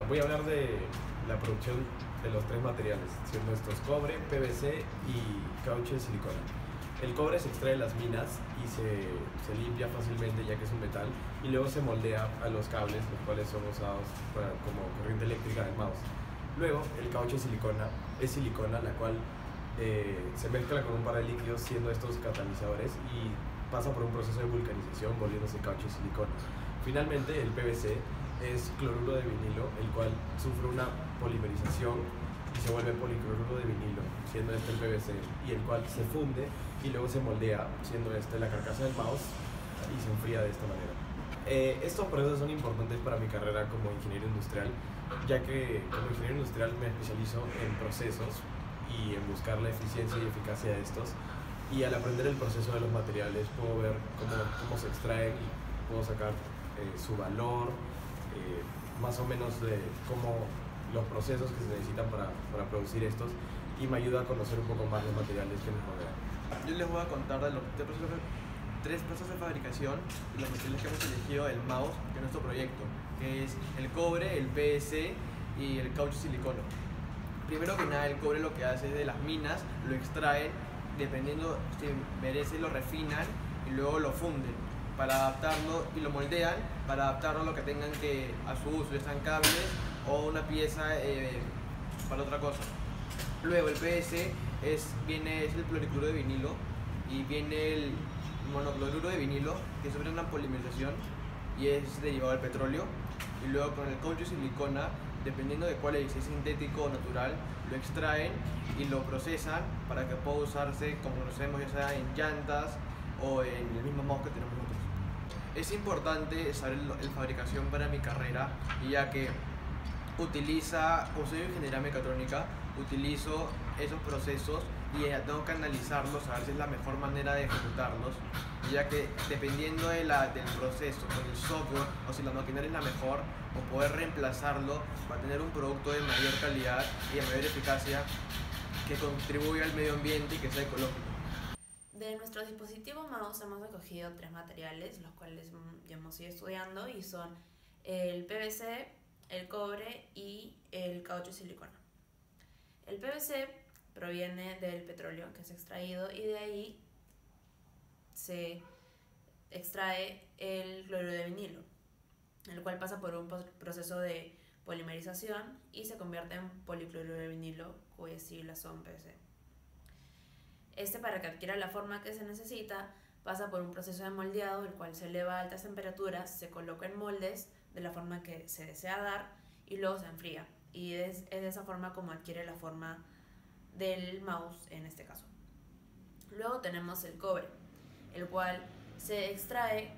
Voy a hablar de la producción de los tres materiales, siendo estos cobre, PVC y caucho de silicona. El cobre se extrae de las minas y se limpia fácilmente ya que es un metal y luego se moldea a los cables, los cuales son usados como corriente eléctrica del mouse. Luego el caucho de silicona es silicona, la cual se mezcla con un par de líquidos siendo estos catalizadores y pasa por un proceso de vulcanización volviéndose caucho de silicona. Finalmente el PVC es cloruro de vinilo, el cual sufre una polimerización y se vuelve policloruro de vinilo, siendo este el PVC, y el cual se funde y luego se moldea, siendo este la carcasa del mouse, y se enfría de esta manera. Estos procesos son importantes para mi carrera como ingeniero industrial, ya que como ingeniero industrial me especializo en procesos y en buscar la eficiencia y eficacia de estos, y al aprender el proceso de los materiales puedo ver cómo se extraen y puedo sacar su valor, más o menos de cómo los procesos que se necesitan para producir estos, y me ayuda a conocer un poco más los materiales que nos rodean. Yo les voy a contar de los tres procesos de fabricación y los materiales que hemos elegido del mouse de nuestro proyecto, que es el cobre, el PVC y el caucho silicona. Primero que nada, el cobre lo que hace es de las minas, lo extraen, dependiendo si merece, lo refinan y luego lo funden para adaptarlo y lo moldean para adaptarlo a lo que tengan que a su uso, ya sean cables o una pieza para otra cosa. Luego el PVC es el cloricloro de vinilo y viene el monocloruro de vinilo que sufre una polimerización y es derivado del petróleo. Y luego con el caucho silicona, dependiendo de cuál es, si es sintético o natural, lo extraen y lo procesan para que pueda usarse, como conocemos, ya sea en llantas o en el mismo mouse que tenemos nosotros. Es importante saber la fabricación para mi carrera, ya que como soy ingeniera mecatrónica, utilizo esos procesos y tengo que analizarlos a ver si es la mejor manera de ejecutarlos, ya que dependiendo del proceso, con el software o si la maquinaria es la mejor, o poder reemplazarlo para tener un producto de mayor calidad y de mayor eficacia que contribuya al medio ambiente y que sea ecológico. De nuestro dispositivo mouse hemos escogido tres materiales, los cuales ya hemos ido estudiando, y son el PVC, el cobre y el caucho silicona. El PVC proviene del petróleo que es extraído y de ahí se extrae el cloruro de vinilo, el cual pasa por un proceso de polimerización y se convierte en policloruro de vinilo, cuyas siglas son PVC. Este, para que adquiera la forma que se necesita, pasa por un proceso de moldeado, el cual se eleva a altas temperaturas, se coloca en moldes de la forma que se desea dar y luego se enfría. Y es de esa forma como adquiere la forma del mouse en este caso. Luego tenemos el cobre, el cual se extrae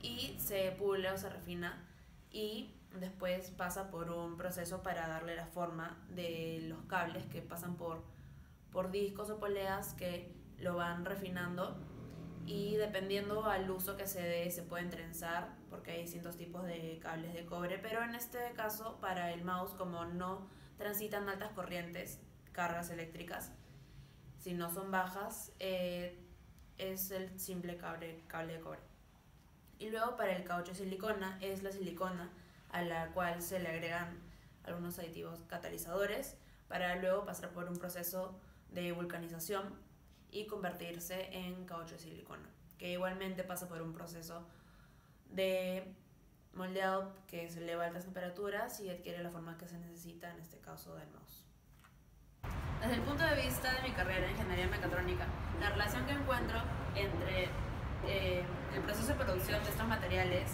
y se pule o se refina y después pasa por un proceso para darle la forma de los cables que pasan por discos o poleas que lo van refinando, y dependiendo al uso que se dé se pueden trenzar porque hay distintos tipos de cables de cobre, pero en este caso para el mouse, como no transitan altas corrientes, cargas eléctricas, si no son bajas, es el simple cable de cobre. Y luego para el caucho silicona es la silicona a la cual se le agregan algunos aditivos catalizadores para luego pasar por un proceso de vulcanización y convertirse en caucho de silicona, que igualmente pasa por un proceso de moldeado que se eleva a altas temperaturas y adquiere la forma que se necesita, en este caso del mouse. Desde el punto de vista de mi carrera en ingeniería mecatrónica, la relación que encuentro entre el proceso de producción de estos materiales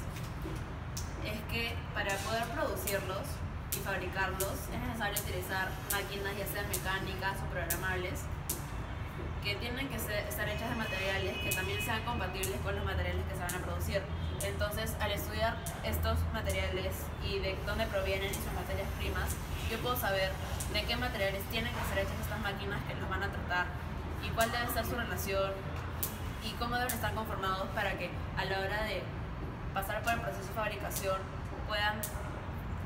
es que para poder producirlos y fabricarlos es necesario utilizar máquinas, ya sean mecánicas o programables, que tienen que estar hechas de materiales que también sean compatibles con los materiales que se van a producir. Entonces, al estudiar estos materiales y de dónde provienen y sus materias primas, yo puedo saber de qué materiales tienen que ser hechas estas máquinas que los van a tratar y cuál debe ser su relación y cómo deben estar conformados para que a la hora de pasar por el proceso de fabricación puedan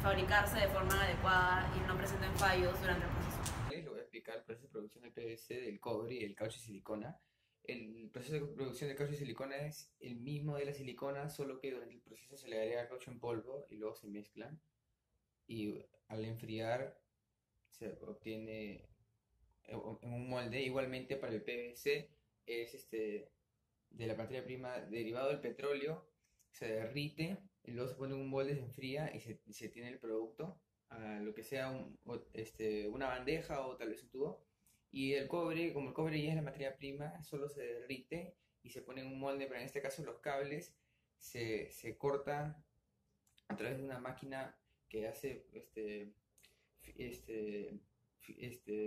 fabricarse de forma adecuada y no presenten fallos durante el proceso. Les voy a explicar el proceso de producción del PVC, del cobre y del caucho y silicona. El proceso de producción del caucho y silicona es el mismo de la silicona, solo que durante el proceso se le agrega caucho en polvo y luego se mezclan. y al enfriar se obtiene en un molde. Igualmente para el PVC es de la materia prima derivado del petróleo, se derrite, y luego se pone en un molde, se enfría y se tiene el producto, a lo que sea una bandeja o tal vez un tubo. Y el cobre, como el cobre ya es la materia prima, solo se derrite y se pone en un molde, pero en este caso los cables se cortan a través de una máquina que hace este,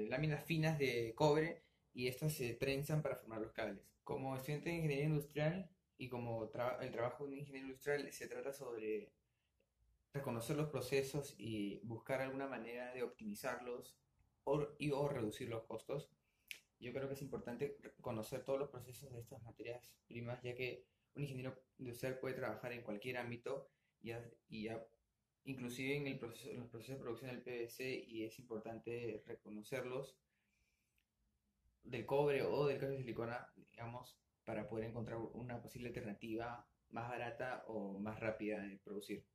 láminas finas de cobre, y estas se trenzan para formar los cables. Como estudiante de ingeniería industrial y como el trabajo de un ingeniero industrial se trata sobre reconocer los procesos y buscar alguna manera de optimizarlos o reducir los costos. Yo creo que es importante conocer todos los procesos de estas materias primas, ya que un ingeniero industrial puede trabajar en cualquier ámbito inclusive en en los procesos de producción del PVC, y es importante reconocerlos del cobre o del calcio de silicona, digamos, para poder encontrar una posible alternativa más barata o más rápida de producir.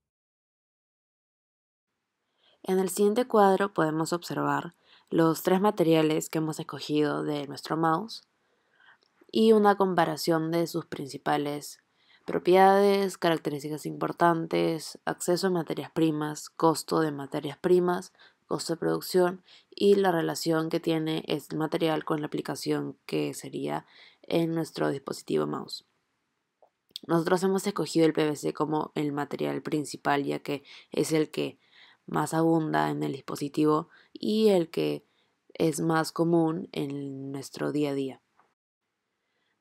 En el siguiente cuadro podemos observar los 3 materiales que hemos escogido de nuestro mouse y una comparación de sus principales propiedades, características importantes, acceso a materias primas, costo de materias primas, costo de producción y la relación que tiene este material con la aplicación que sería en nuestro dispositivo mouse. Nosotros hemos escogido el PVC como el material principal, ya que es el que más abunda en el dispositivo y el que es más común en nuestro día a día.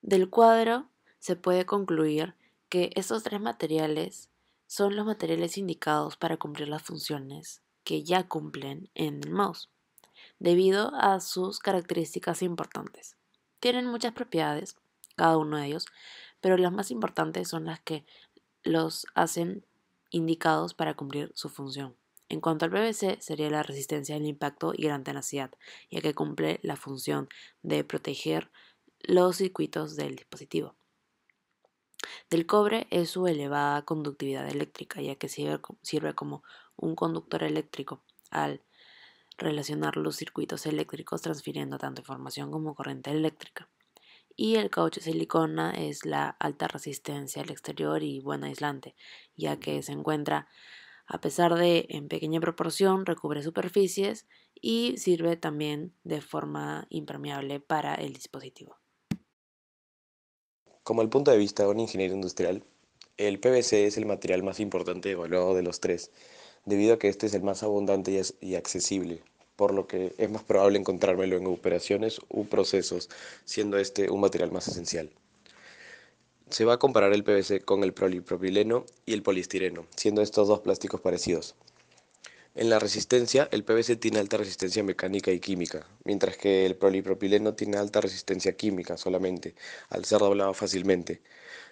Del cuadro se puede concluir que estos 3 materiales son los materiales indicados para cumplir las funciones que ya cumplen en el mouse, debido a sus características importantes. Tienen muchas propiedades, cada uno de ellos, pero las más importantes son las que los hacen indicados para cumplir su función. En cuanto al PVC, sería la resistencia al impacto y gran tenacidad, ya que cumple la función de proteger los circuitos del dispositivo. Del cobre es su elevada conductividad eléctrica, ya que sirve como un conductor eléctrico al relacionar los circuitos eléctricos, transfiriendo tanto información como corriente eléctrica. Y el caucho silicona es la alta resistencia al exterior y buen aislante, ya que se encuentra, a pesar de en pequeña proporción, recubre superficies y sirve también de forma impermeable para el dispositivo. Como el punto de vista de un ingeniero industrial, el PVC es el material más importante evaluado de los 3, debido a que este es el más abundante y accesible, por lo que es más probable encontrármelo en operaciones u procesos, siendo este un material más esencial. Se va a comparar el PVC con el polipropileno y el poliestireno, siendo estos dos plásticos parecidos. En la resistencia, el PVC tiene alta resistencia mecánica y química, mientras que el polipropileno tiene alta resistencia química solamente, al ser doblado fácilmente.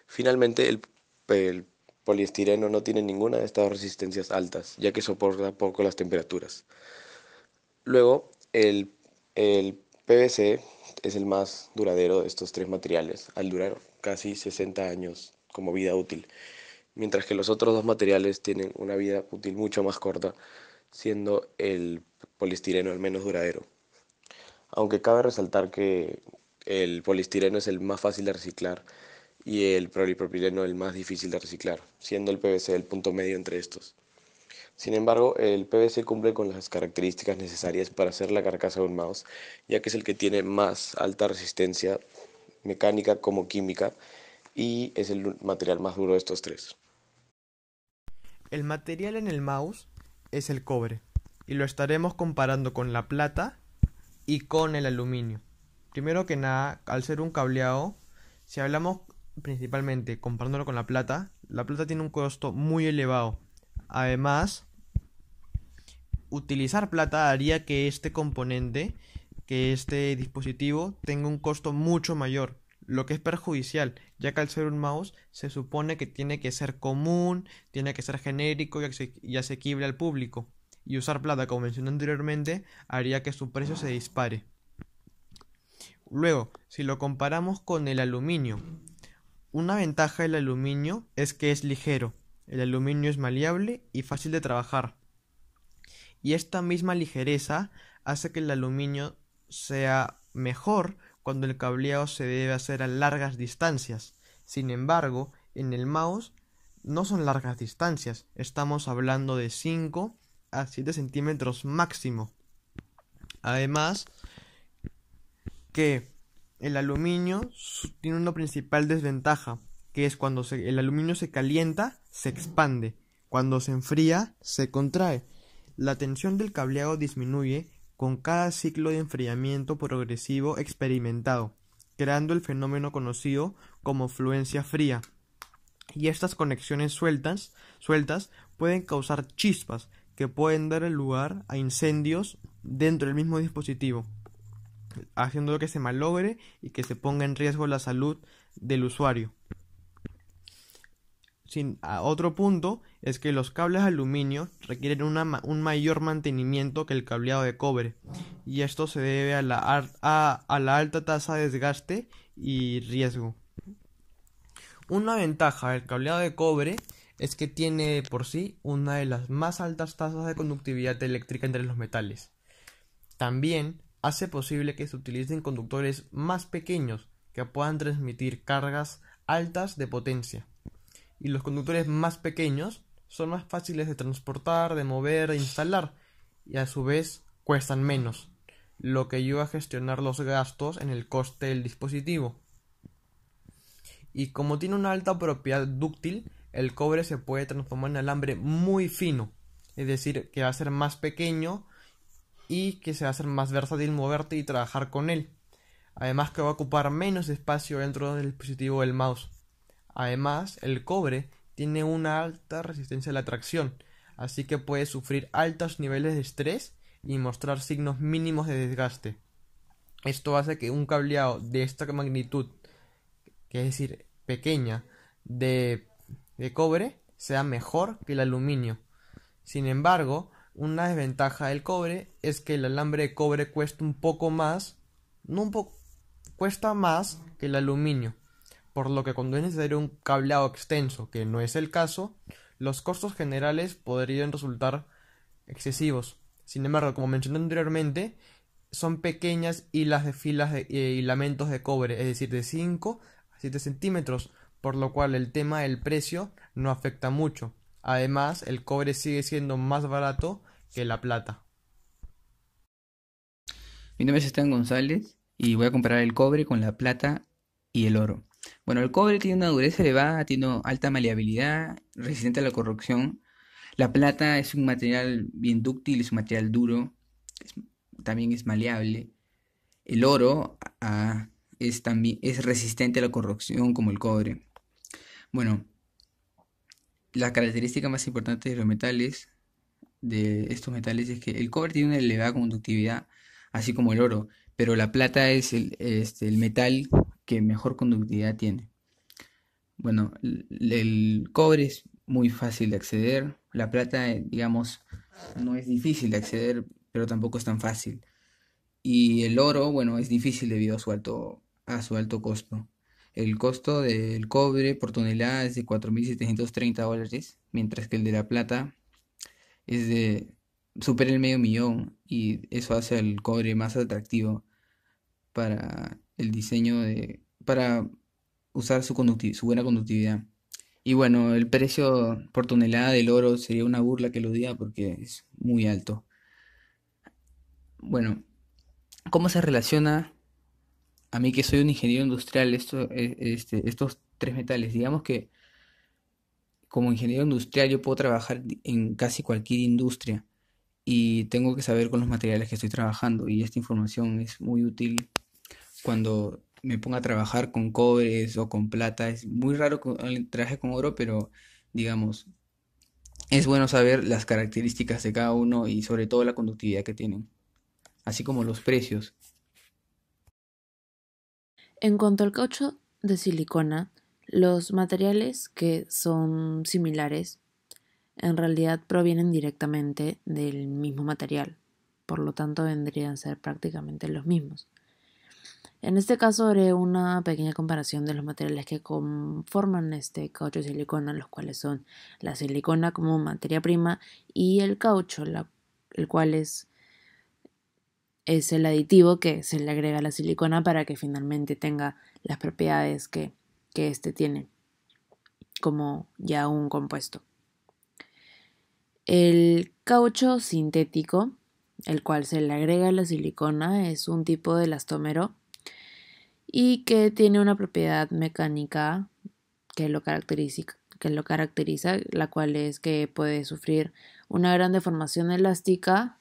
Finalmente, el poliestireno no tiene ninguna de estas resistencias altas, ya que soporta poco las temperaturas. Luego, el PVC es el más duradero de estos 3 materiales, al durar casi 60 años como vida útil, mientras que los otros 2 materiales tienen una vida útil mucho más corta, siendo el poliestireno el menos duradero. Aunque cabe resaltar que el poliestireno es el más fácil de reciclar y el polipropileno el más difícil de reciclar, siendo el PVC el punto medio entre estos. Sin embargo, el PVC cumple con las características necesarias para hacer la carcasa de un mouse, ya que es el que tiene más alta resistencia mecánica como química y es el material más duro de estos 3. El material en el mouse es el cobre y lo estaremos comparando con la plata y con el aluminio. Primero que nada, al ser un cableado, si hablamos principalmente comparándolo con la plata tiene un costo muy elevado. Además, utilizar plata haría que este componente, que este dispositivo tenga un costo mucho mayor, lo que es perjudicial, ya que al ser un mouse se supone que tiene que ser común, tiene que ser genérico y asequible al público, y usar plata, como mencioné anteriormente, haría que su precio se dispare. Luego, si lo comparamos con el aluminio, una ventaja del aluminio es que es ligero. El aluminio es maleable y fácil de trabajar. y esta misma ligereza hace que el aluminio sea mejor cuando el cableado se debe hacer a largas distancias. Sin embargo, en el mouse no son largas distancias, estamos hablando de 5 a 7 centímetros máximo. Además, que el aluminio tiene una principal desventaja, que es cuando el aluminio se calienta, se expande, cuando se enfría, se contrae. La tensión del cableado disminuye con cada ciclo de enfriamiento progresivo experimentado, creando el fenómeno conocido como fluencia fría. Y estas conexiones sueltas pueden causar chispas que pueden dar lugar a incendios dentro del mismo dispositivo, haciendo que se malogre y que se ponga en riesgo la salud del usuario. Otro punto es que los cables de aluminio requieren un mayor mantenimiento que el cableado de cobre, y esto se debe a la alta tasa de desgaste y riesgo. Una ventaja del cableado de cobre es que tiene por sí una de las más altas tasas de conductividad eléctrica entre los metales. También hace posible que se utilicen conductores más pequeños que puedan transmitir cargas altas de potencia. Y los conductores más pequeños son más fáciles de transportar, de mover, de instalar, y a su vez cuestan menos, lo que ayuda a gestionar los gastos en el coste del dispositivo. Y como tiene una alta propiedad dúctil, el cobre se puede transformar en alambre muy fino, es decir, que va a ser más pequeño y que se va a hacer más versátil moverte y trabajar con él. Además que va a ocupar menos espacio dentro del dispositivo del mouse. Además, el cobre tiene una alta resistencia a la tracción, así que puede sufrir altos niveles de estrés y mostrar signos mínimos de desgaste. Esto hace que un cableado de esta magnitud, que es decir, pequeña, de cobre, sea mejor que el aluminio. Sin embargo, una desventaja del cobre es que el alambre de cobre cuesta un poco más, cuesta más que el aluminio, por lo que cuando es necesario un cableado extenso, que no es el caso, los costos generales podrían resultar excesivos. Sin embargo, como mencioné anteriormente, son pequeñas hilas de filas de hilamentos de cobre, es decir, de 5 a 7 centímetros, por lo cual el tema del precio no afecta mucho. Además, el cobre sigue siendo más barato que la plata. Mi nombre es Esteban González y voy a comparar el cobre con la plata y el oro. Bueno, el cobre tiene una dureza elevada, tiene alta maleabilidad, resistente a la corrosión. La plata es un material bien dúctil, es un material duro, también es maleable. El oro es resistente a la corrosión como el cobre. Bueno, la característica más importante de estos metales, es que el cobre tiene una elevada conductividad, así como el oro, pero la plata es el metal que mejor conductividad tiene. Bueno, el cobre es muy fácil de acceder, la plata, digamos, no es difícil de acceder, pero tampoco es tan fácil. Y el oro, bueno, es difícil debido a su alto costo. El costo del cobre por tonelada es de $4.730, mientras que el de la plata supera el $500,000, y eso hace al cobre más atractivo para el diseño para usar su buena conductividad. Y bueno, el precio por tonelada del oro sería una burla que lo diga porque es muy alto. Bueno, ¿cómo se relaciona a mí, que soy un ingeniero industrial, estos tres metales? Digamos que como ingeniero industrial yo puedo trabajar en casi cualquier industria y tengo que saber con los materiales que estoy trabajando, y esta información es muy útil cuando me ponga a trabajar con cobres o con plata. Es muy raro que trabaje con oro, pero digamos, es bueno saber las características de cada uno y sobre todo la conductividad que tienen, así como los precios. En cuanto al caucho de silicona, los materiales que son similares en realidad provienen directamente del mismo material, por lo tanto vendrían a ser prácticamente los mismos. En este caso haré una pequeña comparación de los materiales que conforman este caucho de silicona, los cuales son la silicona como materia prima y el caucho, la el cual es el aditivo que se le agrega a la silicona para que finalmente tenga las propiedades que éste tiene como ya un compuesto. El caucho sintético, el cual se le agrega a la silicona, es un tipo de elastómero y que tiene una propiedad mecánica que lo caracteriza, la cual es que puede sufrir una gran deformación elástica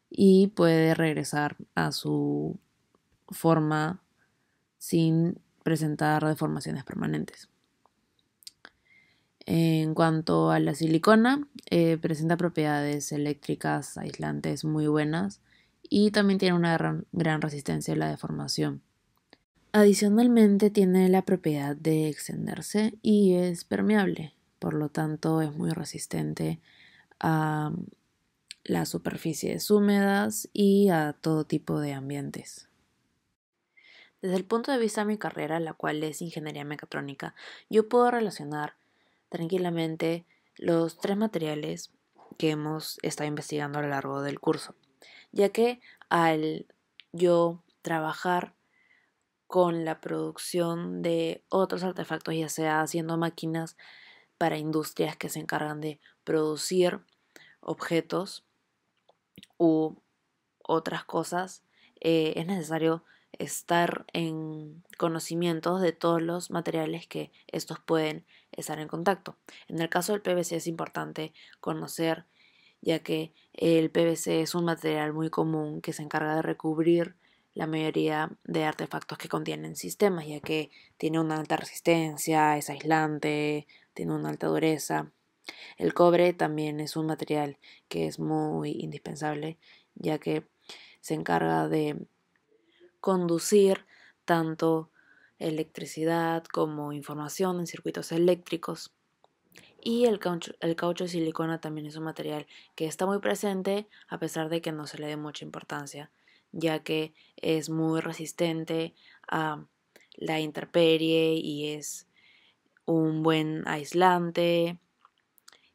y puede regresar a su forma sin presentar deformaciones permanentes. En cuanto a la silicona, presenta propiedades eléctricas aislantes muy buenas y también tiene una gran resistencia a la deformación. Adicionalmente tiene la propiedad de extenderse y es permeable, por lo tanto es muy resistente a las superficies húmedas y a todo tipo de ambientes. Desde el punto de vista de mi carrera, la cual es ingeniería mecatrónica, yo puedo relacionar tranquilamente los tres materiales que hemos estado investigando a lo largo del curso, ya que al yo trabajar con la producción de otros artefactos, ya sea haciendo máquinas para industrias que se encargan de producir objetos u otras cosas, es necesario estar en conocimientos de todos los materiales que estos pueden estar en contacto. En el caso del PVC es importante conocer, ya que el PVC es un material muy común que se encarga de recubrir la mayoría de artefactos que contienen sistemas, ya que tiene una alta resistencia, es aislante, tiene una alta dureza. El cobre también es un material que es muy indispensable, ya que se encarga de conducir tanto electricidad como información en circuitos eléctricos. Y el caucho de silicona también es un material que está muy presente a pesar de que no se le dé mucha importancia, ya que es muy resistente a la intemperie y es un buen aislante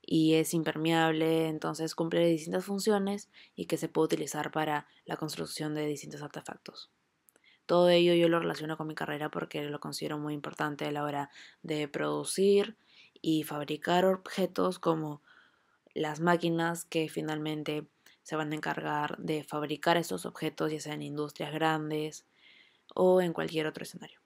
y es impermeable, entonces cumple distintas funciones y que se puede utilizar para la construcción de distintos artefactos. Todo ello yo lo relaciono con mi carrera porque lo considero muy importante a la hora de producir y fabricar objetos como las máquinas que finalmente se van a encargar de fabricar estos objetos, ya sea en industrias grandes o en cualquier otro escenario.